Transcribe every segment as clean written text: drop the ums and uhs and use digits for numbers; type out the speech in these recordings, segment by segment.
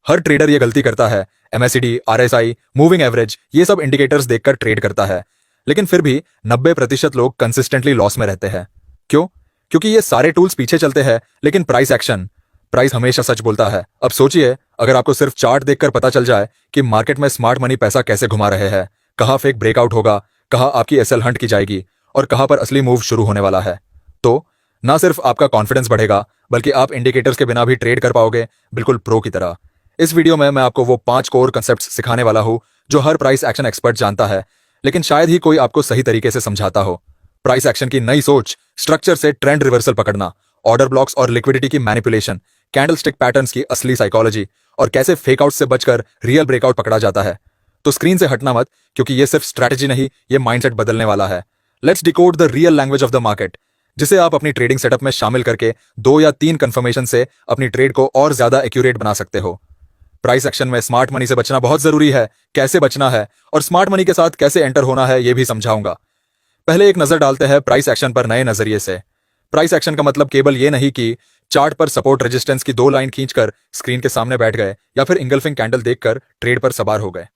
हर trader ये गलती करता है। एमएसीडी, आरएसआई, मूविंग एवरेज, ये सब इंडिकेटर्स देखकर ट्रेड करता है, लेकिन फिर भी 90% लोग कंसिस्टेंटली लॉस में रहते हैं। क्यों? क्योंकि ये सारे टूल्स पीछे चलते हैं, लेकिन प्राइस हमेशा सच बोलता है। अब सोचिए, अगर आपको सिर्फ चार्ट देखकर पता चल जाए कि मार्केट में स्मार्ट मनी पैसा कैसे घुमा रहे हैं, कहाँ फेक ब्रेकआउट होगा, कहाँ आपकी एसएल हंट की जाएगी और कहाँ पर असली मूव शुरू होने वाला है, तो ना सिर्फ आपका कॉन्फिडेंस बढ़ेगा, बल्कि आप इंडिकेटर्स के बिना भी ट्रेड कर पाओगे, बिल्कुल प्रो की तरह। इस वीडियो में मैं आपको वो 5 कोर कंसेप्ट्स सिखाने वाला हूं जो हर प्राइस एक्शन एक्सपर्ट जानता है, लेकिन शायद ही कोई आपको सही तरीके से समझाता हो। प्राइस एक्शन की नई सोच, स्ट्रक्चर से ट्रेंड रिवर्सल पकड़ना, ऑर्डर ब्लॉक्स और लिक्विडिटी की मैनिपुलेशन, कैंडलस्टिक पैटर्न्स की असली साइकोलॉजी और कैसे फेक आउट से बचकर रियल ब्रेकआउट पकड़ा जाता है। तो स्क्रीन से हटना मत, क्योंकि ये सिर्फ स्ट्रैटेजी नहीं, ये माइंडसेट बदलने वाला है। Let's decode the real language of the market, जिसे आप अपनी ट्रेडिंग सेटअप में शामिल करके 2 या 3 कंफर्मेशन से अपनी ट्रेड को और ज्यादा एक्यूरेट बना सकते हो। प्राइस एक्शन में स्मार्ट मनी से बचना बहुत जरूरी है, कैसे बचना है और स्मार्ट मनी के साथ कैसे एंटर होना है, ये भी समझाऊंगा। पहले एक नजर डालते हैं प्राइस एक्शन पर नए नजरिए से। प्राइस एक्शन का मतलब केवल ये नहीं कि चार्ट पर सपोर्ट रेजिस्टेंस की 2 लाइन खींचकर स्क्रीन के सामने बैठ गए या फिर इंगल्फिंग कैंडल देखकर ट्रेड पर सवार हो गए।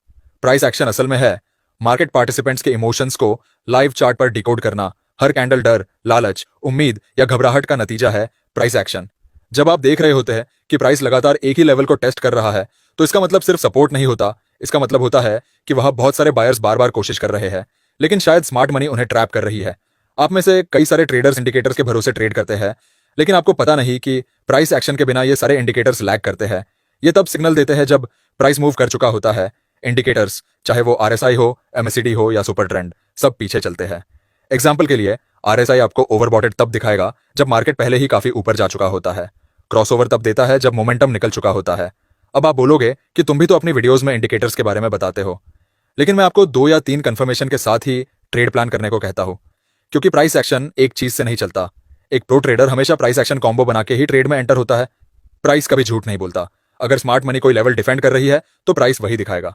प्राइस एक्शन असल में है मार्केट पार्टिसिपेंट्स के इमोशंस को लाइव चार्ट पर डिकोड करना। हर कैंडल डर, लालच, उम्मीद या घबराहट का नतीजा है प्राइस एक्शन। जब आप देख रहे होते हैं कि प्राइस लगातार एक ही लेवल को टेस्ट कर रहा है, तो इसका मतलब सिर्फ सपोर्ट नहीं होता, इसका मतलब होता है कि वहां बहुत सारे बायर्स बार बार कोशिश कर रहे हैं, लेकिन शायद स्मार्ट मनी उन्हें ट्रैप कर रही है। आप में से कई सारे ट्रेडर्स इंडिकेटर्स के भरोसे ट्रेड करते हैं, लेकिन आपको पता नहीं कि प्राइस एक्शन के बिना ये सारे इंडिकेटर्स लैग करते हैं। ये तब सिग्नल देते हैं जब प्राइस मूव कर चुका होता है। इंडिकेटर्स, चाहे वो आरएसआई हो, एमएसीडी हो या सुपर ट्रेंड, सब पीछे चलते हैं। एग्जाम्पल के लिए, आरएसआई आपको ओवरबॉटेड तब दिखाएगा जब मार्केट पहले ही काफी ऊपर जा चुका होता है। क्रॉसओवर तब देता है जब मोमेंटम निकल चुका होता है। अब आप बोलोगे कि तुम भी तो अपनी वीडियोस में इंडिकेटर्स के बारे में बताते हो, लेकिन मैं आपको 2 या 3 कंफर्मेशन के साथ ही ट्रेड प्लान करने को कहता हूं, क्योंकि प्राइस एक्शन एक चीज से नहीं चलता। एक प्रो ट्रेडर हमेशा प्राइस एक्शन कॉम्बो बना के ही ट्रेड में एंटर होता है। प्राइस कभी झूठ नहीं बोलता। अगर स्मार्ट मनी कोई लेवल डिफेंड कर रही है, तो प्राइस वही दिखाएगा।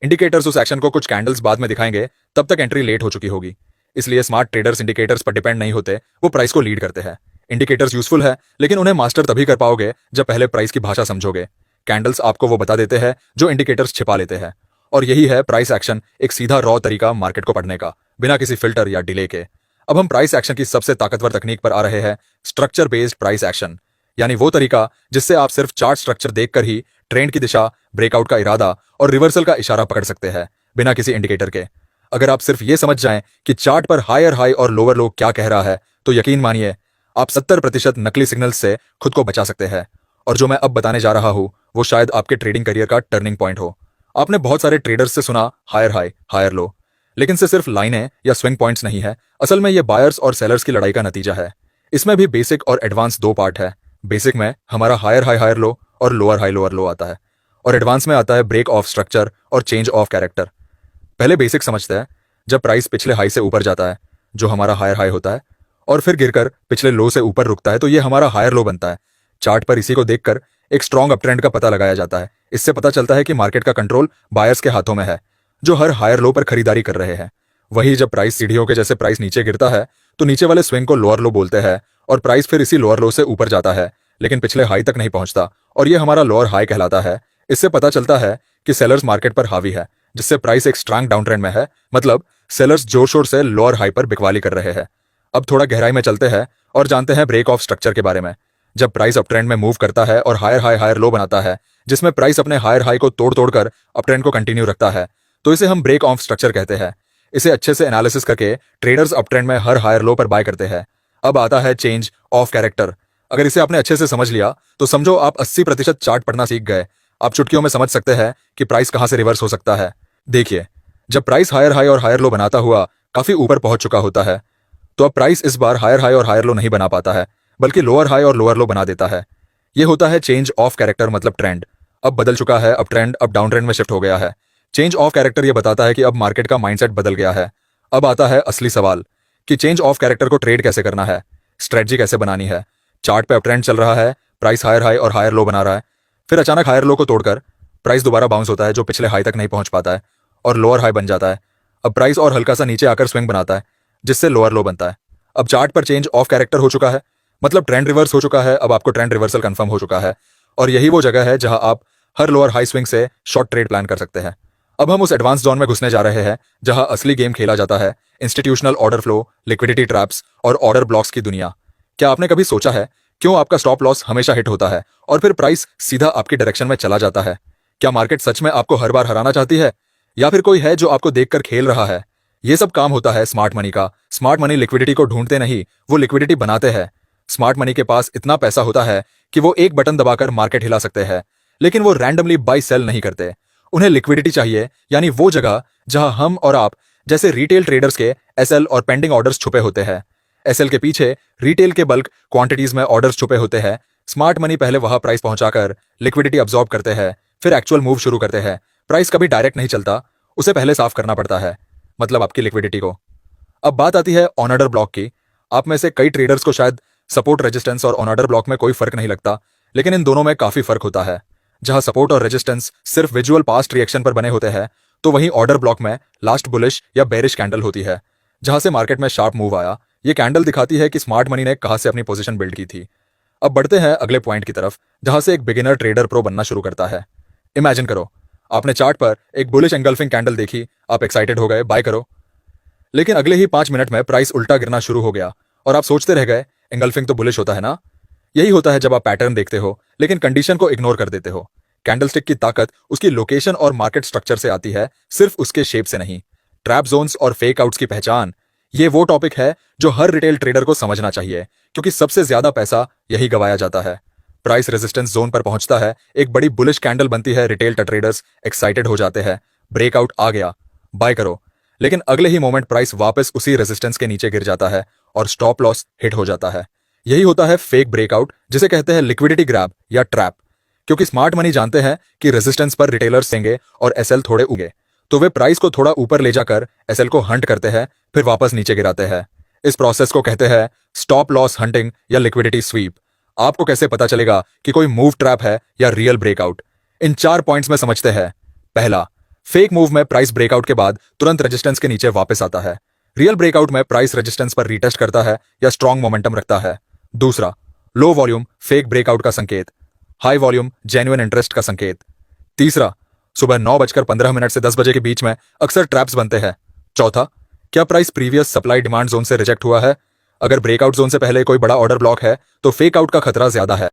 इंडिकेटर्स उस एक्शन को कुछ कैंडल्स बाद में दिखाएंगे, तब तक एंट्री लेट हो चुकी होगी। इसलिए स्मार्ट ट्रेडर्स इंडिकेटर्स पर डिपेंड नहीं होते, वो प्राइस को लीड करते हैं। इंडिकेटर्स यूजफुल है, लेकिन उन्हें मास्टर तभी कर पाओगे जब पहले प्राइस की भाषा समझोगे। कैंडल्स आपको वो बता देते हैं जो इंडिकेटर्स छिपा लेते हैं, और यही है प्राइस एक्शन, एक सीधा रॉ तरीका मार्केट को पढ़ने का, बिना किसी फिल्टर या डिले के। अब हम प्राइस एक्शन की सबसे ताकतवर तकनीक पर आ रहे हैं, स्ट्रक्चर बेस्ड प्राइस एक्शन, यानी वो तरीका जिससे आप सिर्फ चार्ट स्ट्रक्चर देखकर ही ट्रेंड की दिशा, ब्रेकआउट का इरादा और रिवर्सल का इशारा पकड़ सकते हैं, बिना किसी इंडिकेटर के। अगर आप सिर्फ ये समझ जाएं कि चार्ट पर हायर हाई और लोअर लो क्या कह रहा है, तो यकीन मानिए आप 70% नकली सिग्नल्स से खुद को बचा सकते हैं। और जो मैं अब बताने जा रहा हूं, वो शायद आपके ट्रेडिंग करियर का टर्निंग पॉइंट हो। आपने बहुत सारे ट्रेडर्स से सुना हायर हाई, हायर लो, लेकिन से सिर्फ लाइनें या स्विंग पॉइंट्स नहीं है। असल में ये बायर्स और सेलर्स की लड़ाई का नतीजा है। इसमें भी बेसिक और एडवांस 2 पार्ट है। बेसिक में हमारा हायर हाई हायर लो और लोअर हाई लोअर लो आता है, और एडवांस में आता है ब्रेक ऑफ स्ट्रक्चर और चेंज ऑफ कैरेक्टर। पहले बेसिक समझते हैं। जब प्राइस पिछले हाई से ऊपर जाता है, जो हमारा हायर हाई होता है, और फिर गिरकर पिछले लो से ऊपर रुकता है, तो ये हमारा हायर लो बनता है। चार्ट पर इसी को देखकर एक स्ट्रॉन्ग अपट्रेंड का पता लगाया जाता है। इससे पता चलता है कि मार्केट का कंट्रोल बायर्स के हाथों में है, जो हर हायर लो पर खरीदारी कर रहे हैं। वही जब प्राइस सीढ़ियों के जैसे प्राइस नीचे गिरता है, तो नीचे वाले स्विंग को लोअर लो बोलते हैं, और प्राइस फिर इसी लोअर लो से ऊपर जाता है, लेकिन पिछले हाई तक नहीं पहुंचता, और ये हमारा लोअर हाई कहलाता है। इससे पता चलता है कि सेलर्स मार्केट पर हावी है, जिससे प्राइस एक स्ट्रांग डाउन ट्रेंड में है, मतलब सेलर्स जोर शोर से लोअर हाई पर बिकवाली कर रहे हैं। अब थोड़ा गहराई में चलते हैं और जानते हैं ब्रेक ऑफ स्ट्रक्चर के बारे में। जब प्राइस अप ट्रेंड में मूव करता है और हायर हाई हायर लो बनाता है, जिसमें प्राइस अपने हायर हाई को तोड़ तोड़कर अप ट्रेंड को कंटिन्यू रखता है, तो इसे हम ब्रेक ऑफ स्ट्रक्चर कहते हैं। इसे अच्छे से एनालिसिस करके ट्रेडर्स अप ट्रेंड में हर हायर लो पर बाय करते हैं। अब आता है चेंज ऑफ कैरेक्टर। अगर इसे आपने अच्छे से समझ लिया, तो समझो आप 80% चार्ट पढ़ना सीख गए। आप चुटकियों में समझ सकते हैं कि प्राइस कहां से रिवर्स हो सकता है। देखिए, जब प्राइस हायर हाई और हायर लो बनाता हुआ काफी ऊपर पहुंच चुका होता है, तो अब प्राइस इस बार हायर हाई और हायर लो नहीं बना पाता है, बल्कि लोअर हाई और लोअर लो बना देता है। यह होता है चेंज ऑफ कैरेक्टर, मतलब ट्रेंड अब बदल चुका है, अब ट्रेंड अब डाउन ट्रेंड में शिफ्ट हो गया है। चेंज ऑफ कैरेक्टर यह बताता है कि अब मार्केट का माइंडसेट बदल गया है। अब आता है असली सवाल कि चेंज ऑफ कैरेक्टर को ट्रेड कैसे करना है, स्ट्रेटजी कैसे बनानी है। चार्ट पे अप ट्रेंड चल रहा है, प्राइस हायर हाई और हायर लो बना रहा है, फिर अचानक हायर लो को तोड़कर प्राइस दोबारा बाउंस होता है, जो पिछले हाई तक नहीं पहुंच पाता है, और लोअर हाई बन जाता है। अब प्राइस और हल्का सा नीचे आकर स्विंग बनाता है, जिससे लोअर लो बनता है। अब चार्ट पर चेंज ऑफ कैरेक्टर हो चुका है, मतलब ट्रेंड रिवर्स हो चुका है। अब आपको ट्रेंड रिवर्सल कंफर्म हो चुका है, और यही वो जगह है जहां आप हर लोअर हाई स्विंग से शॉर्ट ट्रेड प्लान कर सकते हैं। अब हम उस एडवांस जोन में घुसने जा रहे हैं जहां असली गेम खेला जाता है, institutional order flow, liquidity traps और ऑर्डर ब्लॉक्स की दुनिया। क्या आपने कभी सोचा है क्यों आपका स्टॉप लॉस हमेशा हिट होता है और फिर प्राइस सीधा आपकी डायरेक्शन में चला जाता है? क्या मार्केट सच में आपको हर बार हराना चाहती है या फिर कोई है जो आपको देखकर खेल रहा है? ये सब काम होता है स्मार्ट मनी का। स्मार्ट मनी लिक्विडिटी को ढूंढते नहीं, वो लिक्विडिटी बनाते हैं। स्मार्ट मनी के पास इतना पैसा होता है कि वो एक बटन दबाकर मार्केट हिला सकते हैं, लेकिन वो रैंडमली बाई सेल नहीं करते। उन्हें लिक्विडिटी चाहिए, यानी वो जगह जहां हम और आप जैसे रिटेल ट्रेडर्स के एसएल और पेंडिंग ऑर्डर्स छुपे होते हैं। एसएल के पीछे रिटेल के बल्क क्वांटिटीज में ऑर्डर्स छुपे होते हैं। स्मार्ट मनी पहले वहां प्राइस पहुंचाकर लिक्विडिटी अब्सॉर्ब करते हैं, फिर एक्चुअल मूव शुरू करते हैं। प्राइस कभी डायरेक्ट नहीं चलता, उसे पहले साफ करना पड़ता है, मतलब आपकी लिक्विडिटी को। अब बात आती है ऑन ऑर्डर ब्लॉक की। आप में से कई ट्रेडर्स को शायद सपोर्ट रेजिस्टेंस और ऑन ऑर्डर ब्लॉक में कोई फर्क नहीं लगता, लेकिन इन दोनों में काफी फर्क होता है। जहां सपोर्ट और रेजिस्टेंस सिर्फ विजुअल पास्ट रिएक्शन पर बने होते हैं, तो वहीं ऑर्डर ब्लॉक में लास्ट बुलिश या बेरिश कैंडल होती है, जहां से मार्केट में शार्प मूव आया। ये कैंडल दिखाती है कि स्मार्ट मनी ने कहां से अपनी पोजीशन बिल्ड की थी। अब बढ़ते हैं अगले पॉइंट की तरफ, जहां से एक बिगिनर ट्रेडर प्रो बनना शुरू करता है। इमेजिन करो, आपने चार्ट पर एक बुलिश एंगल्फिंग कैंडल देखी, आप एक्साइटेड हो गए, बाय करो। लेकिन अगले ही 5 मिनट में प्राइस उल्टा गिरना शुरू हो गया और आप सोचते रह गए, एंगल्फिंग तो बुलिश होता है ना। यही होता है जब आप पैटर्न देखते हो लेकिन कंडीशन को इग्नोर कर देते हो। कैंडलस्टिक की ताकत उसकी लोकेशन और मार्केट स्ट्रक्चर से आती है, सिर्फ उसके शेप से नहीं। ट्रैप जोन्स और फेक आउट्स की पहचान, ये वो टॉपिक है जो हर रिटेल ट्रेडर को समझना चाहिए, क्योंकि सबसे ज्यादा पैसा यही गवाया जाता है। प्राइस रेजिस्टेंस जोन पर पहुंचता है, एक बड़ी बुलिश कैंडल बनती है, रिटेल ट्रेडर्स एक्साइटेड हो जाते हैं, ब्रेकआउट आ गया, बाय करो। लेकिन अगले ही मोमेंट प्राइस वापस उसी रेजिस्टेंस के नीचे गिर जाता है और स्टॉप लॉस हिट हो जाता है। यही होता है फेक ब्रेकआउट, जिसे कहते हैं लिक्विडिटी ग्रैब या ट्रैप। क्योंकि स्मार्ट मनी जानते हैं कि रेजिस्टेंस पर रिटेलर्स देंगे और एसएल थोड़े उगे, तो वे प्राइस को थोड़ा ऊपर ले जाकर एसएल को हंट करते हैं, फिर वापस नीचे गिराते हैं। इस प्रोसेस को कहते हैं स्टॉप लॉस हंटिंग या लिक्विडिटी स्वीप। आपको कैसे पता चलेगा कि कोई मूव ट्रैप है या रियल ब्रेकआउट? इन 4 पॉइंट्स में समझते हैं। पहला, फेक मूव में प्राइस ब्रेकआउट के बाद तुरंत रेजिस्टेंस के नीचे वापस आता है। रियल ब्रेकआउट में प्राइस रेजिस्टेंस पर रीटेस्ट करता है या स्ट्रॉन्ग मोमेंटम रखता है। दूसरा, लो वॉल्यूम फेक ब्रेकआउट का संकेत, हाई वॉल्यूम जेन्युइन इंटरेस्ट का संकेत। तीसरा, सुबह 9:15 से 10 बजे के बीच में अक्सर ट्रैप्स बनते हैं। चौथा, क्या price previous supply demand zone से रिजेक्ट हुआ है? अगर ब्रेकआउट जोन से पहले कोई बड़ा ऑर्डर ब्लॉक है तो फेक आउट का खतरा ज्यादा है।